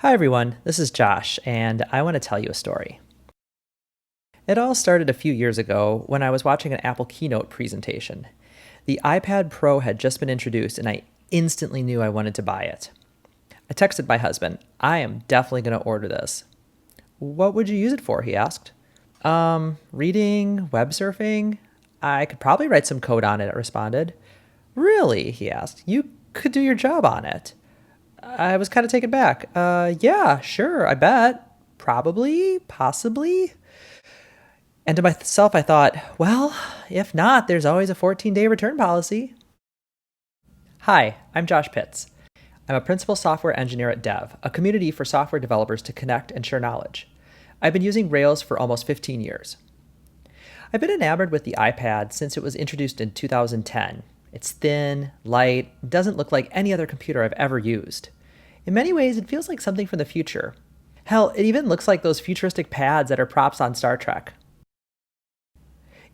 Hi everyone, this is Josh, and I want to tell you a story. It all started a few years ago when I was watching an Apple keynote presentation. The iPad Pro had just been introduced, and I instantly knew I wanted to buy it. I texted my husband, I am definitely going to order this. What would you use it for? He asked. Reading, web surfing? I could probably write some code on it, I responded. Really? He asked. You could do your job on it. I was kind of taken back. Yeah, sure, I bet. Probably, possibly. And to myself, I thought, well, if not, there's always a 14-day return policy. Hi, I'm Josh Pitts. I'm a principal software engineer at Dev, a community for software developers to connect and share knowledge. I've been using Rails for almost 15 years. I've been enamored with the iPad since it was introduced in 2010. It's thin, light, doesn't look like any other computer I've ever used. In many ways, it feels like something from the future. Hell, it even looks like those futuristic pads that are props on Star Trek.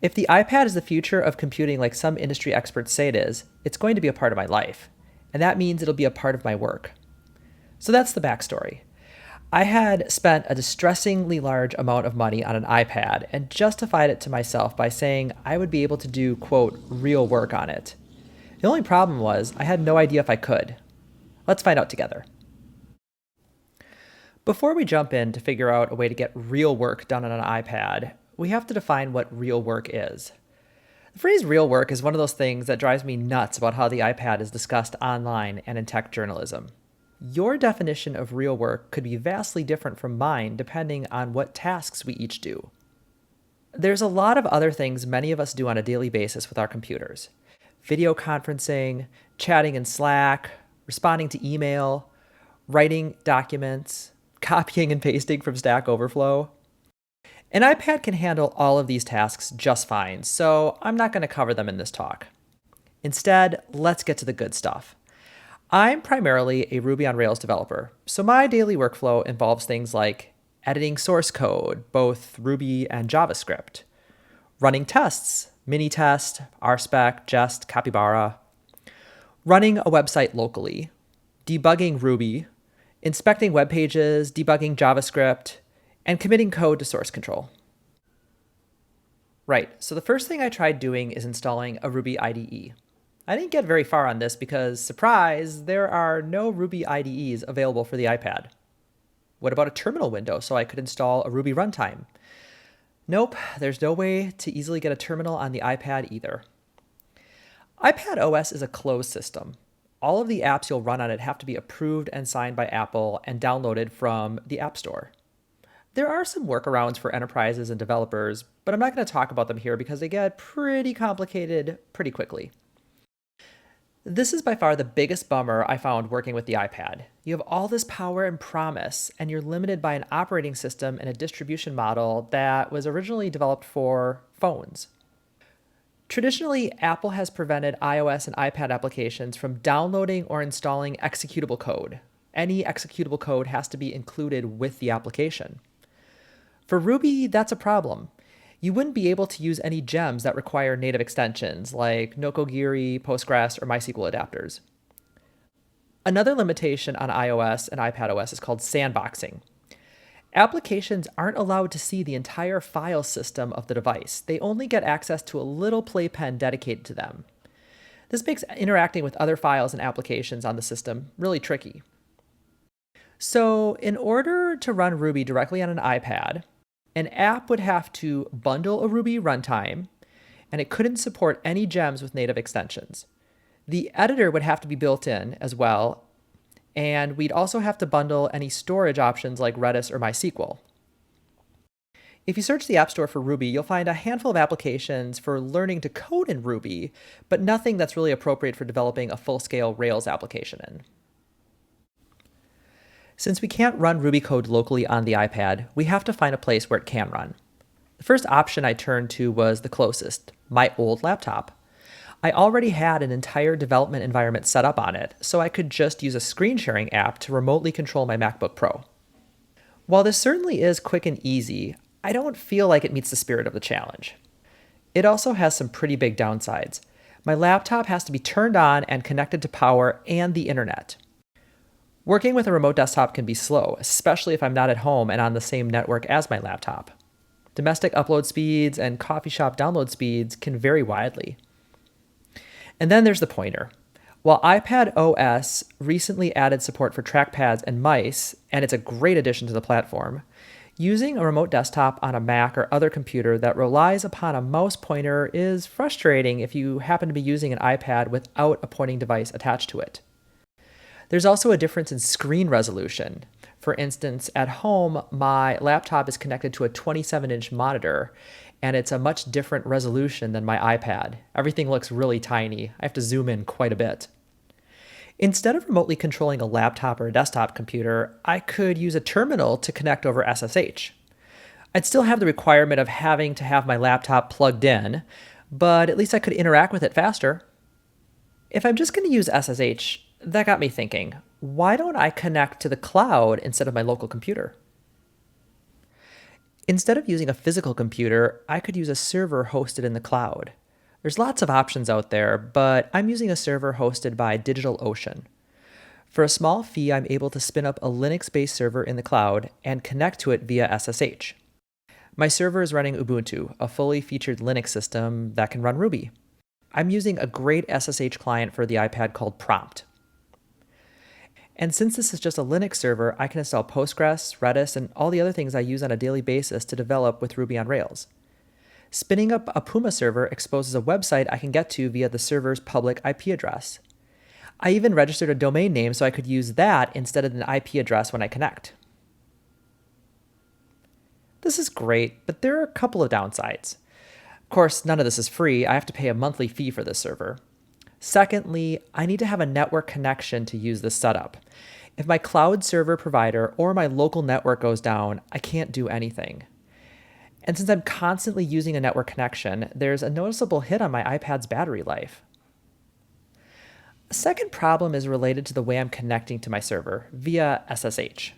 If the iPad is the future of computing like some industry experts say it is, it's going to be a part of my life. And that means it'll be a part of my work. So that's the backstory. I had spent a distressingly large amount of money on an iPad and justified it to myself by saying I would be able to do, quote, real work on it. The only problem was I had no idea if I could. Let's find out together. Before we jump in to figure out a way to get real work done on an iPad, we have to define what real work is. The phrase real work is one of those things that drives me nuts about how the iPad is discussed online and in tech journalism. Your definition of real work could be vastly different from mine depending on what tasks we each do. There's a lot of other things many of us do on a daily basis with our computers. Video conferencing, chatting in Slack, responding to email, writing documents, copying and pasting from Stack Overflow. An iPad can handle all of these tasks just fine, so I'm not going to cover them in this talk. Instead, let's get to the good stuff. I'm primarily a Ruby on Rails developer, so my daily workflow involves things like editing source code, both Ruby and JavaScript, running tests, Minitest, RSpec, Jest, Capybara, running a website locally, debugging Ruby, inspecting web pages, debugging JavaScript, and committing code to source control. Right, so the first thing I tried doing is installing a Ruby IDE. I didn't get very far on this because, surprise, there are no Ruby IDEs available for the iPad. What about a terminal window so I could install a Ruby runtime? Nope, there's no way to easily get a terminal on the iPad either. iPad OS is a closed system. All of the apps you'll run on it have to be approved and signed by Apple and downloaded from the App Store. There are some workarounds for enterprises and developers, but I'm not going to talk about them here because they get pretty complicated pretty quickly. This is by far the biggest bummer I found working with the iPad. You have all this power and promise, and you're limited by an operating system and a distribution model that was originally developed for phones. Traditionally, Apple has prevented iOS and iPad applications from downloading or installing executable code. Any executable code has to be included with the application. For Ruby, that's a problem. You wouldn't be able to use any gems that require native extensions like Nokogiri, Postgres, or MySQL adapters. Another limitation on iOS and iPadOS is called sandboxing. Applications aren't allowed to see the entire file system of the device. They only get access to a little playpen dedicated to them. This makes interacting with other files and applications on the system really tricky. So, in order to run Ruby directly on an iPad, an app would have to bundle a Ruby runtime, and it couldn't support any gems with native extensions. The editor would have to be built in as well, and we'd also have to bundle any storage options like Redis or MySQL. If you search the App Store for Ruby, you'll find a handful of applications for learning to code in Ruby, but nothing that's really appropriate for developing a full-scale Rails application in. Since we can't run Ruby code locally on the iPad, we have to find a place where it can run. The first option I turned to was the closest, my old laptop. I already had an entire development environment set up on it, so I could just use a screen sharing app to remotely control my MacBook Pro. While this certainly is quick and easy, I don't feel like it meets the spirit of the challenge. It also has some pretty big downsides. My laptop has to be turned on and connected to power and the internet. Working with a remote desktop can be slow, especially if I'm not at home and on the same network as my laptop. Domestic upload speeds and coffee shop download speeds can vary widely. And then there's the pointer. While iPad OS recently added support for trackpads and mice, and it's a great addition to the platform, using a remote desktop on a Mac or other computer that relies upon a mouse pointer is frustrating if you happen to be using an iPad without a pointing device attached to it. There's also a difference in screen resolution. For instance, at home, my laptop is connected to a 27-inch monitor, and it's a much different resolution than my iPad. Everything looks really tiny. I have to zoom in quite a bit. Instead of remotely controlling a laptop or a desktop computer, I could use a terminal to connect over SSH. I'd still have the requirement of having to have my laptop plugged in, but at least I could interact with it faster. If I'm just going to use SSH, that got me thinking, why don't I connect to the cloud instead of my local computer? Instead of using a physical computer, I could use a server hosted in the cloud. There's lots of options out there, but I'm using a server hosted by DigitalOcean. For a small fee, I'm able to spin up a Linux-based server in the cloud and connect to it via SSH. My server is running Ubuntu, a fully featured Linux system that can run Ruby. I'm using a great SSH client for the iPad called Prompt. And since this is just a Linux server, I can install Postgres, Redis, and all the other things I use on a daily basis to develop with Ruby on Rails. Spinning up a Puma server exposes a website I can get to via the server's public IP address. I even registered a domain name so I could use that instead of an IP address when I connect. This is great, but there are a couple of downsides. Of course, none of this is free. I have to pay a monthly fee for this server. Secondly, I need to have a network connection to use this setup. If my cloud server provider or my local network goes down, I can't do anything. And since I'm constantly using a network connection, there's a noticeable hit on my iPad's battery life. A second problem is related to the way I'm connecting to my server via SSH.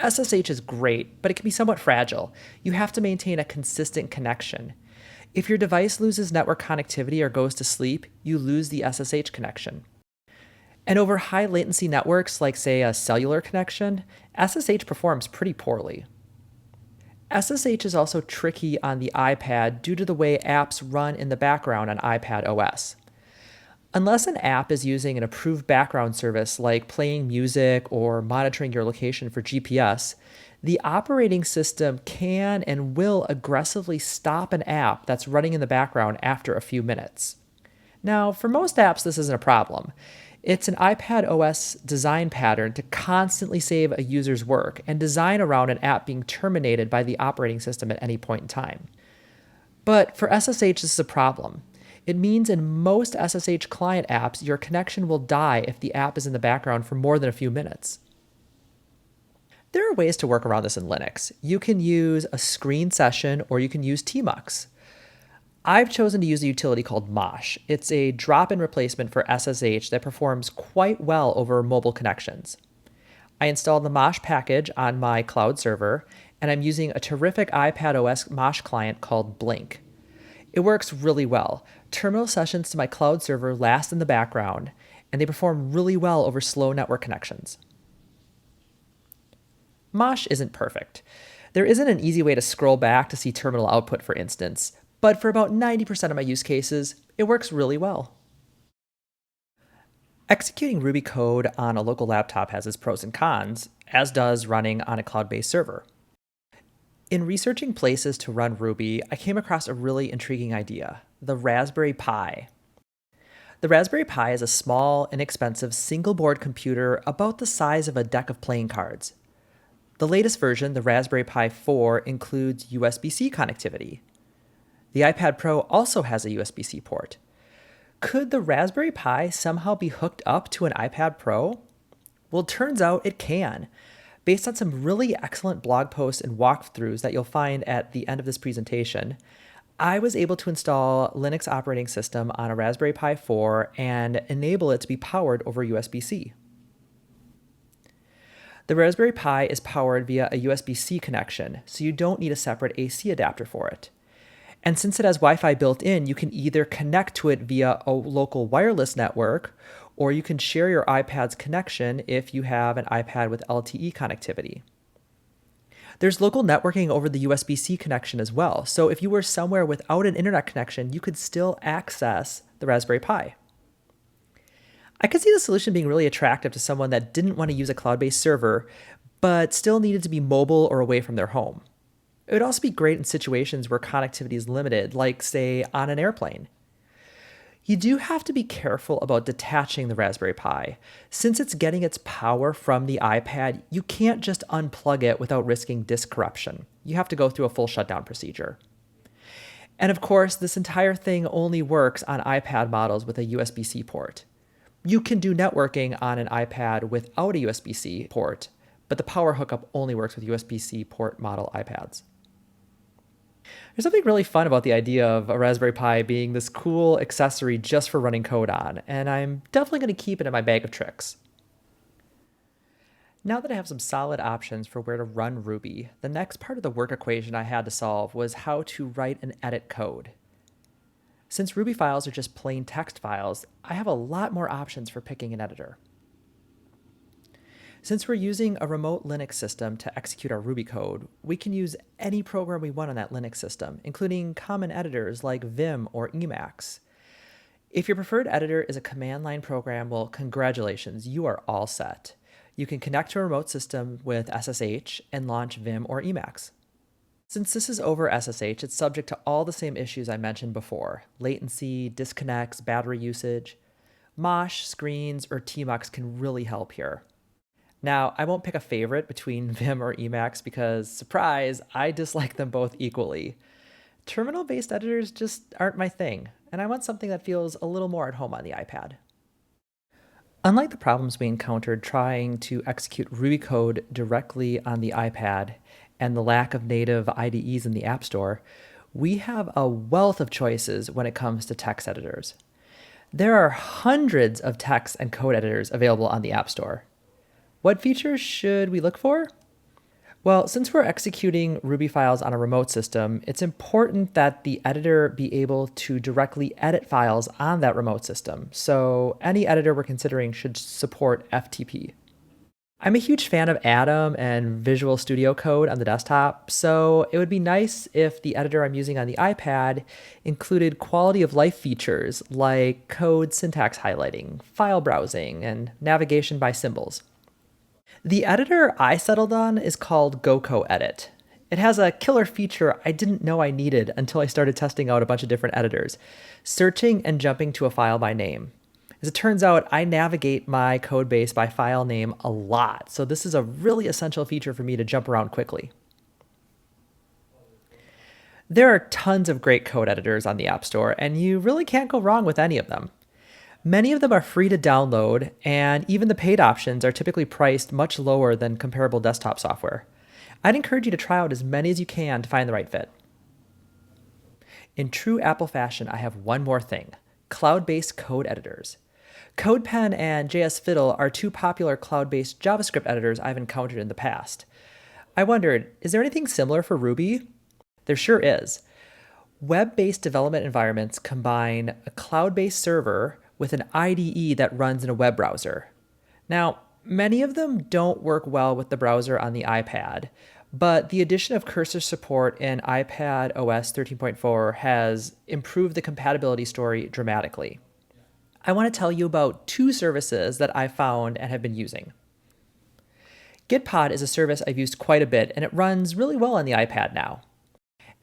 SSH is great, but it can be somewhat fragile. You have to maintain a consistent connection. If your device loses network connectivity or goes to sleep, you lose the SSH connection. And over high latency networks like, say, a cellular connection, SSH performs pretty poorly. SSH is also tricky on the iPad due to the way apps run in the background on iPad OS. Unless an app is using an approved background service like playing music or monitoring your location for GPS, the operating system can and will aggressively stop an app that's running in the background after a few minutes. Now, for most apps, this isn't a problem. It's an iPad OS design pattern to constantly save a user's work and design around an app being terminated by the operating system at any point in time. But for SSH, this is a problem. It means in most SSH client apps, your connection will die if the app is in the background for more than a few minutes. There are ways to work around this in Linux. You can use a screen session or you can use tmux. I've chosen to use a utility called Mosh. It's a drop-in replacement for SSH that performs quite well over mobile connections. I installed the Mosh package on my cloud server, and I'm using a terrific iPad OS Mosh client called Blink. It works really well. Terminal sessions to my cloud server last in the background, and they perform really well over slow network connections. Mosh isn't perfect. There isn't an easy way to scroll back to see terminal output, for instance, but for about 90% of my use cases, it works really well. Executing Ruby code on a local laptop has its pros and cons, as does running on a cloud-based server. In researching places to run Ruby, I came across a really intriguing idea, the Raspberry Pi. The Raspberry Pi is a small, inexpensive, single-board computer about the size of a deck of playing cards. The latest version, the Raspberry Pi 4, includes USB-C connectivity. The iPad Pro also has a USB-C port. Could the Raspberry Pi somehow be hooked up to an iPad Pro? Well, it turns out it can. Based on some really excellent blog posts and walkthroughs that you'll find at the end of this presentation, I was able to install Linux operating system on a Raspberry Pi 4 and enable it to be powered over USB-C. The Raspberry Pi is powered via a USB-C connection, so you don't need a separate AC adapter for it. And since it has Wi-Fi built in, you can either connect to it via a local wireless network, or you can share your iPad's connection if you have an iPad with LTE connectivity. There's local networking over the USB-C connection as well, so if you were somewhere without an internet connection, you could still access the Raspberry Pi. I could see the solution being really attractive to someone that didn't want to use a cloud-based server, but still needed to be mobile or away from their home. It would also be great in situations where connectivity is limited, like, say, on an airplane. You do have to be careful about detaching the Raspberry Pi. Since it's getting its power from the iPad, you can't just unplug it without risking disk corruption. You have to go through a full shutdown procedure. And of course, this entire thing only works on iPad models with a USB-C port. You can do networking on an iPad without a USB-C port, but the power hookup only works with USB-C port model iPads. There's something really fun about the idea of a Raspberry Pi being this cool accessory just for running code on, and I'm definitely going to keep it in my bag of tricks. Now that I have some solid options for where to run Ruby, the next part of the work equation I had to solve was how to write and edit code. Since Ruby files are just plain text files, I have a lot more options for picking an editor. Since we're using a remote Linux system to execute our Ruby code, we can use any program we want on that Linux system, including common editors like Vim or Emacs. If your preferred editor is a command line program, well, congratulations, you are all set. You can connect to a remote system with SSH and launch Vim or Emacs. Since this is over SSH, it's subject to all the same issues I mentioned before: latency, disconnects, battery usage. Mosh, Screens, or Tmux can really help here. Now, I won't pick a favorite between Vim or Emacs because, surprise, I dislike them both equally. Terminal-based editors just aren't my thing, and I want something that feels a little more at home on the iPad. Unlike the problems we encountered trying to execute Ruby code directly on the iPad and the lack of native IDEs in the App Store, we have a wealth of choices when it comes to text editors. There are hundreds of text and code editors available on the App Store. What features should we look for? Well, since we're executing Ruby files on a remote system, it's important that the editor be able to directly edit files on that remote system. So any editor we're considering should support FTP. I'm a huge fan of Atom and Visual Studio Code on the desktop, so it would be nice if the editor I'm using on the iPad included quality of life features like code syntax highlighting, file browsing, and navigation by symbols. The editor I settled on is called GoCoEdit. It has a killer feature I didn't know I needed until I started testing out a bunch of different editors: searching and jumping to a file by name. As it turns out, I navigate my code base by file name a lot, so this is a really essential feature for me to jump around quickly. There are tons of great code editors on the App Store, and you really can't go wrong with any of them. Many of them are free to download, and even the paid options are typically priced much lower than comparable desktop software. I'd encourage you to try out as many as you can to find the right fit. In true Apple fashion, I have one more thing: cloud-based code editors. CodePen and JS Fiddle are two popular cloud-based JavaScript editors I've encountered in the past. I wondered, is there anything similar for Ruby? There sure is. Web-based development environments combine a cloud-based server with an IDE that runs in a web browser. Now, many of them don't work well with the browser on the iPad, but the addition of cursor support in iPad OS 13.4 has improved the compatibility story dramatically. I want to tell you about two services that I found and have been using. Gitpod is a service I've used quite a bit, and it runs really well on the iPad now.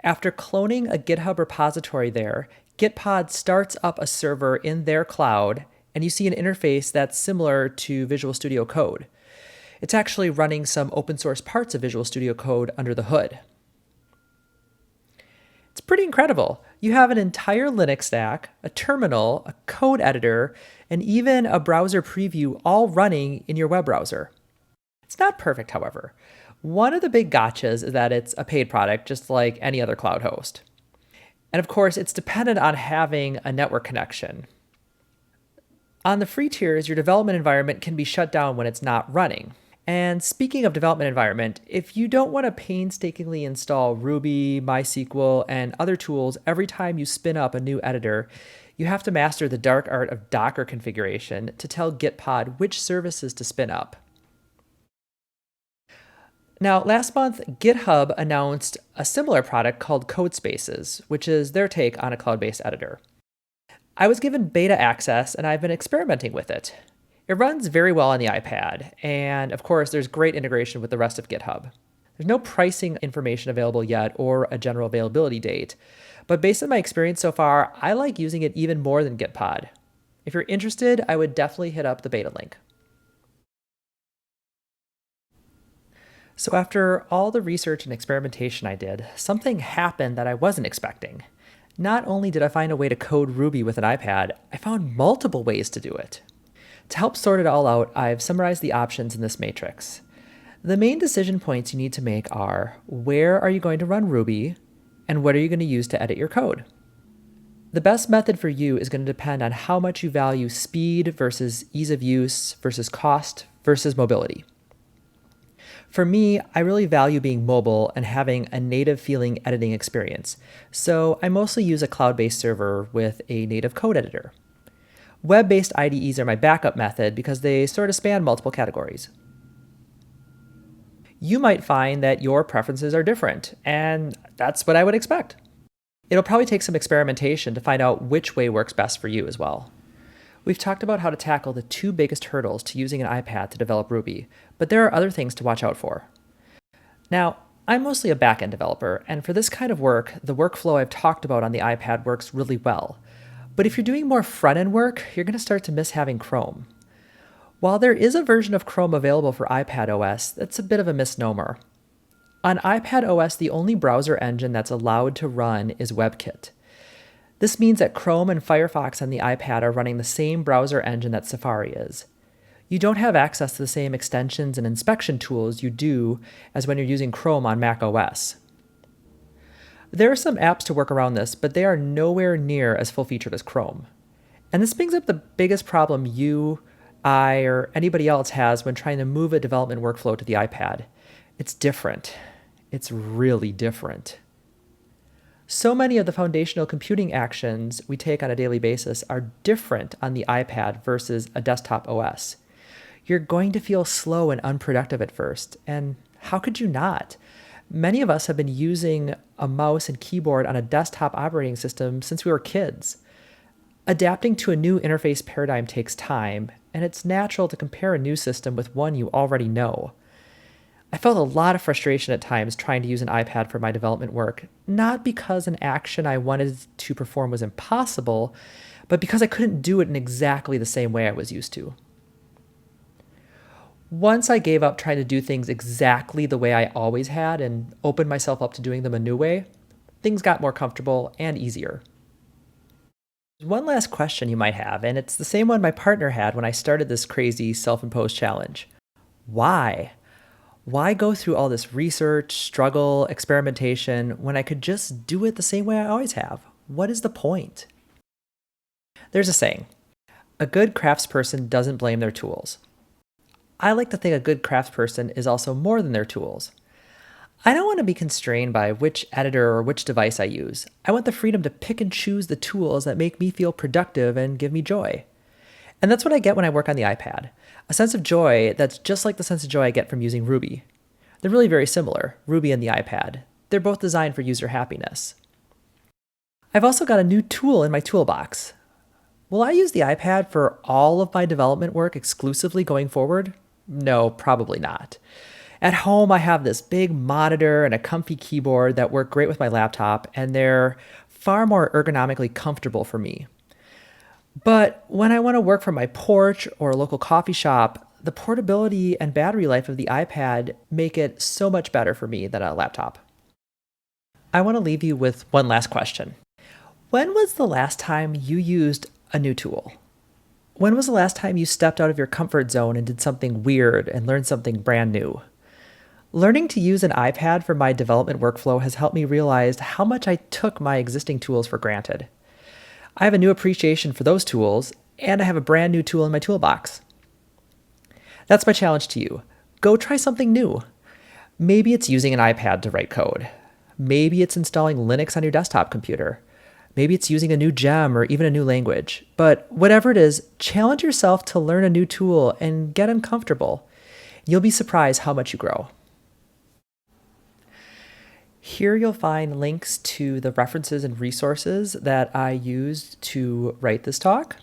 After cloning a GitHub repository there, Gitpod starts up a server in their cloud, and you see an interface that's similar to Visual Studio Code. It's actually running some open source parts of Visual Studio Code under the hood. It's pretty incredible. You have an entire Linux stack, a terminal, a code editor, and even a browser preview all running in your web browser. It's not perfect, however. One of the big gotchas is that it's a paid product, just like any other cloud host. And of course, it's dependent on having a network connection. On the free tiers, your development environment can be shut down when it's not running. And speaking of development environment, if you don't want to painstakingly install Ruby, MySQL, and other tools every time you spin up a new editor, You have to master the dark art of Docker configuration to tell Gitpod which services to spin up. Now, last month, GitHub announced a similar product called Codespaces, which is their take on a cloud-based editor. I was given beta access and I've been experimenting with it. It runs very well on the iPad, and of course, there's great integration with the rest of GitHub. There's no pricing information available yet or a general availability date, but based on my experience so far, I like using it even more than Gitpod. If you're interested, I would definitely hit up the beta link. So after all the research and experimentation I did, something happened that I wasn't expecting. Not only did I find a way to code Ruby with an iPad, I found multiple ways to do it. To help sort it all out, I've summarized the options in this matrix. The main decision points you need to make are, where are you going to run Ruby, and what are you going to use to edit your code? The best method for you is going to depend on how much you value speed versus ease of use versus cost versus mobility. For me, I really value being mobile and having a native feeling editing experience, so I mostly use a cloud-based server with a native code editor. Web-based IDEs are my backup method because they sort of span multiple categories. You might find that your preferences are different, and that's what I would expect. It'll probably take some experimentation to find out which way works best for you as well. We've talked about how to tackle the two biggest hurdles to using an iPad to develop Ruby, but there are other things to watch out for. Now, I'm mostly a backend developer, and for this kind of work, the workflow I've talked about on the iPad works really well. But if you're doing more front-end work, you're going to start to miss having Chrome. While there is a version of Chrome available for iPad OS, that's a bit of a misnomer. On iPad OS, the only browser engine that's allowed to run is WebKit. This means that Chrome and Firefox on the iPad are running the same browser engine that Safari is. You don't have access to the same extensions and inspection tools you do as when you're using Chrome on Mac OS. There are some apps to work around this, but they are nowhere near as full-featured as Chrome. And this brings up the biggest problem you, I, or anybody else has when trying to move a development workflow to the iPad. It's different. It's really different. So many of the foundational computing actions we take on a daily basis are different on the iPad versus a desktop OS. You're going to feel slow and unproductive at first, and how could you not? Many of us have been using a mouse and keyboard on a desktop operating system since we were kids. Adapting to a new interface paradigm takes time, and it's natural to compare a new system with one you already know. I felt a lot of frustration at times trying to use an iPad for my development work, not because an action I wanted to perform was impossible, but because I couldn't do it in exactly the same way I was used to. Once I gave up trying to do things exactly the way I always had and opened myself up to doing them a new way, things got more comfortable and easier. One last question you might have, and it's the same one my partner had when I started this crazy self-imposed challenge. Why? Why go through all this research, struggle, experimentation when I could just do it the same way I always have? What is the point? There's a saying, a good craftsperson doesn't blame their tools. I like to think a good craftsperson is also more than their tools. I don't want to be constrained by which editor or which device I use. I want the freedom to pick and choose the tools that make me feel productive and give me joy. And that's what I get when I work on the iPad. A sense of joy that's just like the sense of joy I get from using Ruby. They're really very similar, Ruby and the iPad. They're both designed for user happiness. I've also got a new tool in my toolbox. Will I use the iPad for all of my development work exclusively going forward? No, probably not. At home, I have this big monitor and a comfy keyboard that work great with my laptop, and they're far more ergonomically comfortable for me. But when I want to work from my porch or a local coffee shop, the portability and battery life of the iPad make it so much better for me than a laptop. I want to leave you with one last question. When was the last time you used a new tool? When was the last time you stepped out of your comfort zone and did something weird and learned something brand new? Learning to use an iPad for my development workflow has helped me realize how much I took my existing tools for granted. I have a new appreciation for those tools, and I have a brand new tool in my toolbox. That's my challenge to you. Go try something new. Maybe it's using an iPad to write code. Maybe it's installing Linux on your desktop computer. Maybe it's using a new gem or even a new language. But whatever it is, challenge yourself to learn a new tool and get uncomfortable. You'll be surprised how much you grow. Here you'll find links to the references and resources that I used to write this talk.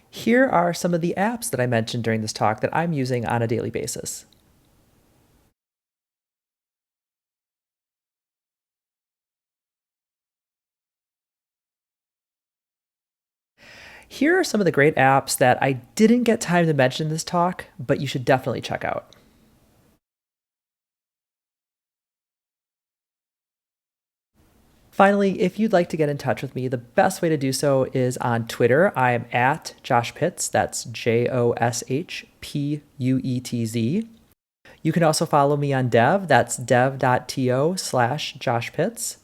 Here are some of the apps that I mentioned during this talk that I'm using on a daily basis. Here are some of the great apps that I didn't get time to mention in this talk, but you should definitely check out. Finally, if you'd like to get in touch with me, the best way to do so is on Twitter. I am at Josh Pitts. That's JoshPuetz. You can also follow me on Dev. That's dev.to/Josh Pitts.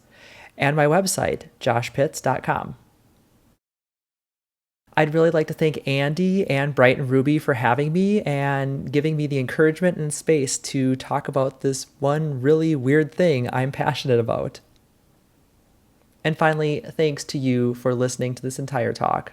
And my website, joshpitts.com. I'd really like to thank Andy and Brighton Ruby for having me and giving me the encouragement and space to talk about this one really weird thing I'm passionate about. And finally, thanks to you for listening to this entire talk.